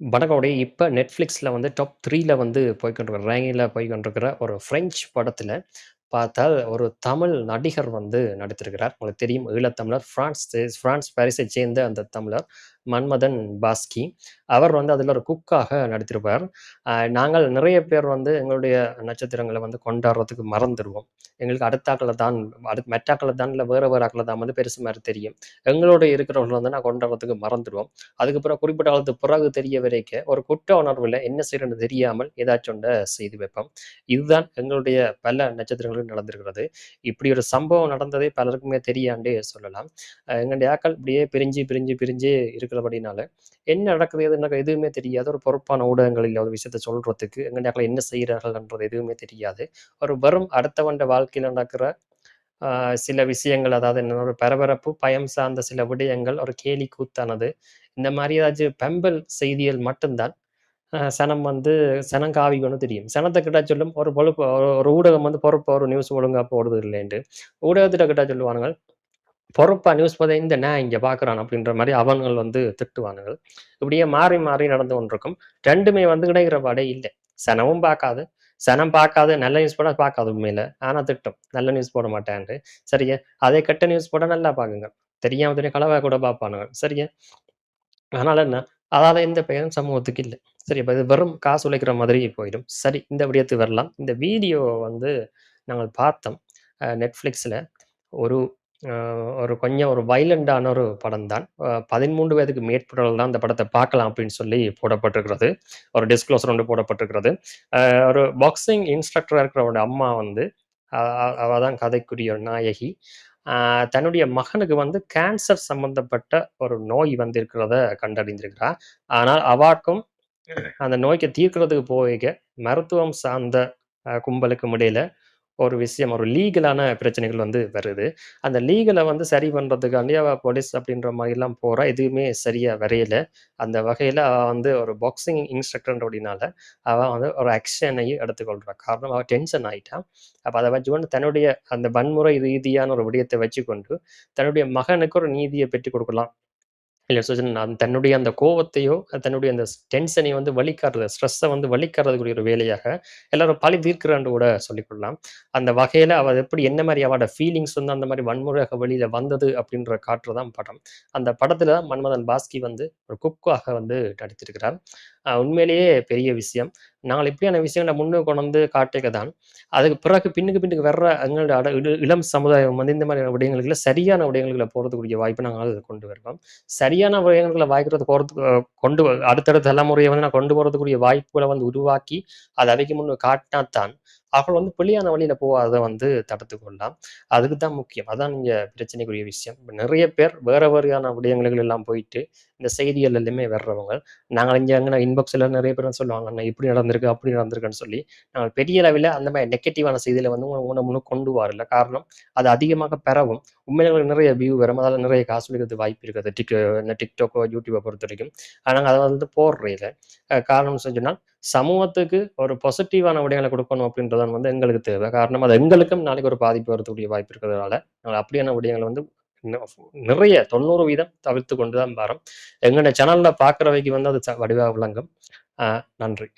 வணக்கம். இப்ப Netflixல வந்து டாப் 3ல வந்து போய்க்கொண்டிருக்கிற ரேங்கிங்ல போய்க்கொண்டிருக்கிற ஒரு பிரெஞ்சு படத்துல பார்த்தால், ஒரு தமிழ் நடிகர் வந்து நடித்திருக்கிறார். உங்களுக்கு தெரியும் ஈழத்தமிழர் பிரான்ஸ் பாரிஸைச் சேர்ந்த அந்த தமிழர் மன்மதன் பாஸ்கி. அவர் வந்து அதுல ஒரு குக்காக நடித்திருப்பார். நாங்கள் நிறைய பேர் வந்து எங்களுடைய நட்சத்திரங்கள வந்து கொண்டாடுறதுக்கு மறந்துருவோம். எங்களுக்கு அடுத்த ஆட்கள தான் மெட்ட ஆட்கள தான் இல்ல வேற ஆட்கள தான் வந்து பெருசு மாரி தெரியும். எங்களோட இருக்கிறவர்கள வந்து நான் கொண்டாடுறதுக்கு மறந்துருவோம். அதுக்கப்புறம் குறிப்பிட்ட காலத்துக்கு பிறகு தெரிய வரைக்க, ஒரு குற்ற உணர்வுல என்ன செய்றதுன்னு தெரியாமல் ஏதாச்சும் ஒண்ட செய்து வைப்போம். இதுதான் எங்களுடைய பல நட்சத்திரங்களுக்கு நடந்திருக்கிறது. இப்படி ஒரு சம்பவம் நடந்ததே பலருக்குமே தெரியாண்டே சொல்லலாம். எங்களுடைய ஆட்கள் இப்படியே பிரிஞ்சு இருக்கிறபடினால, என்ன நடக்குது, ஏது நடக்குது எதுவுமே தெரியாது. ஒரு பொறுப்பான ஊடகங்கள் இல்ல ஒரு விஷயத்த சொல்றதுக்கு. எங்களுடைய ஆட்கள் என்ன செய்றார்கள்ன்றது எதுவுமே தெரியாது. ஒரு வெறும் அடுத்தவன்ட வாழ்க்கையில நடக்கிற அ சில விஷயங்கள், அதாவது என்ன ஒரு பரபரப்பு, பயம் சார்ந்த சில விடயங்கள், ஒரு கேலி கூத்தானது, இந்த மாரி ஏதாச்சும் பெம்பல் செய்திகள் மட்டும் தான் சனம் வந்து சனம் காவிக்கணும் தெரியும். சனத்த கேட்டா சொல்லும், ஒரு பொழுப்பு ஒரு ஊடகம் வந்து பொறுப்பா ஒரு நியூஸ் ஒழுங்கா போடுது இல்லைன்ட்டு. ஊடகத்திட்ட கேட்டா சொல்லுவானுங்கள், பொறுப்பா நியூஸ் போதா இந்த நான் இங்க பார்க்குறான் அப்படின்ற மாரி அவனுங்கள் வந்து திட்டுவானுங்கள். இப்படியே மாறி மாறி நடந்து கொண்டிருக்கும். 2மே வந்து கிடைக்கிற பாடே இல்ல. சனமும் பார்க்காது. சனம் பார்க்காது. நல்ல நியூஸ் போட்டா பார்க்காது உண்மையில. ஆனா திட்டும். நல்ல நியூஸ் போட மாட்டேன்ட்டு. சரியா? அதே கெட்ட நியூஸ் போட்டா நல்லா பாக்குங்க. தெரியாம தெரியாம களவா கூட பார்ப்பானுங்க. சரியா? அதனால என்ன? அதால எந்த பயனும் சமூகத்துக்கு இல்ல. சரி, அப்ப இது வெறும் காசு உழைக்கிற மாதிரி போயிடும். சரி, இந்த விடயத்துக்கு வரலாம். இந்த வீடியோ வந்து நாங்கள் பார்த்தோம். Netflixல ஒரு அ ஒரு கொஞ்சம் ஒரு வயலன்ட்டான ஒரு படம் தான். 13 வயதுக்கு மேற்பட்டவர்கள் தான் இந்த படத்த பார்க்கலாம் அப்படின்னு சொல்லி போடப்பட்டிருக்கிறது. ஒரு டிஸ்க்ளோசர் ஒன்று போடப்பட்டிருக்கிறது. ஒரு பாக்ஸிங் இன்ஸ்ட்ரக்டரா இருக்கிறவருடைய அம்மா வந்து அ அ அவ தான் கதைக்குரிய நாயகி. அ தன்னுடைய மகனுக்கு வந்து கேன்சர் சம்பந்தப்பட்ட ஒரு நோய் வந்து இருக்கிறத கண்டறிந்திருக்கிறா. ஆனால் அவாக்கும் அந்த நோய்க்க தீர்க்கிறதுக்கு போயிக்க, மருத்துவம் சார்ந்த கும்பலுக்கும் இடையில ஒரு விஷயம், ஒரு லீகலான பிரச்சனைகள் வந்து வருது. அந்த லீகல வந்து சரி பண்றதுக்காண்டி அவ போலீஸ் அப்படின்ற மாரிலாம் போறா. எதுவுமே சரியா வரையல. அந்த வகையில அவ வந்து ஒரு பாக்ஸிங் இன்ஸ்ட்ரக்டர் அப்படின்னால, அவ வந்து ஒரு ஆக்ஷனையும் எடுத்துக்கொள்றா. காரணம் அவ டென்ஷன் ஆயிட்டா. அப்ப அத வச்சுக்கொண்டு தன்னுடைய அந்த வன்முறை ரீதியான ஒரு விடயத்த வச்சுக்கொண்டு, தன்னுடைய மகனுக்கு ஒரு நீதிய பெற்றுக் கொடுக்கலாம். இல்ல தன்னுடைய அந்த கோவத்தையோ, தன்னுடைய அந்த டென்ஷனையும் வந்து வழிகாட்டுறது, ஸ்ட்ரெஸ்ஸ வந்து வழிகாட்டுறதுக்குரிய ஒரு வேலையாக, எல்லாரும் பழி தீர்க்கிறான்னு கூட சொல்லிக்கொள்ளலாம். அந்த வகையில அவ எப்படி என்ன மாரி அவளோட ஃபீலிங்ஸ் வந்து அந்த மாரி வன்முறையாக வெளியில வந்தது அப்படின்ற காட்டுறது தான் படம். அந்த படத்துல தான் மன்மதன் பாஸ்கி வந்து ஒரு குக்காக வந்து நடித்திருக்கிறார். உண்மையிலேயே பெரிய விஷயம். நாங்கள் இப்படியான விஷயங்கள முன்னுக்கு கொண்டு வந்து காட்டிக்க தான், அதுக்கு பிறகு பின்னுக்கு வர்ற எங்களுடைய இளம் சமுதாயம் வந்து இந்த மாதிரியான விடயங்களுக்குள்ள சரியான விடயங்களுக்குள்ள போறதுக்குரிய வாய்ப்பை நாங்கள் கொண்டு வருவோம். சரியான விடயங்களுக்குள்ள வாய்க்கிறது போறதுக்கு அடுத்தடுத்த தலைமுறைய வந்து நான் கொண்டு போறதுக்குரிய வாய்ப்புகள வந்து உருவாக்கி, அத அவைக்கு முன்னு காட்டினா தான், அவர்கள் வந்து பிழையான வழியில போவாத வந்து தடுத்துக் கொள்ளலாம். அதுக்கு தான் முக்கியம். அதான் இங்க பிரச்சனைக்குரிய விஷயம். நெறைய பேர் வேற வேறையான விடயங்களுக்கு எல்லாம் போயிட்டு, இந்த செய்திகள் எல்லாமே வர்றவங்க. நாங்க இங்க அங்கன இன்பாக்ஸ்ல நெறைய பேர் வந்து சொல்லுவாங்க, "அண்ணா இப்படி நடந்திருக்கு, அப்படி நடந்திருக்குன்னு" சொல்லி. நாங்க பெரிய அளவில அந்த மாரி நெகட்டிவான செய்திகள வந்து உங்க முன்னுக்கு கொண்டு வரல. காரணம், அது அதிகமாக பரவும். உண்மையிலே நிறைய வியூ வரும். அதால நிறைய காசு கிடைக்கிறதுக்கு வாய்ப்பு இருக்குது. இந்த TikTokஓ, YouTubeஅ பொறுத்தவரைக்கும். ஆனா அத வந்து போடுறதில்ல. காரணம் சொன்னா, சமூகத்துக்கு ஒரு பாசிட்டிவான விடயங்கள குடுக்கணும் அப்படின்றது வந்து எங்களுக்கு தேவை. காரணம் அது எங்களுக்கும் நாளைக்கு ஒரு பாதிப்பு வரதுக்கூடிய வாய்ப்பு இருக்கிறதுனால, நாங்க அப்படியான விடயங்கள வந்து ந நிறைய 90% தவிர்த்துக் கொண்டு தான் வரோம். எங்களுடைய சேனல்ல பார்க்கிறவைக்கு வந்து அது வடிவா விளங்கும். நன்றி.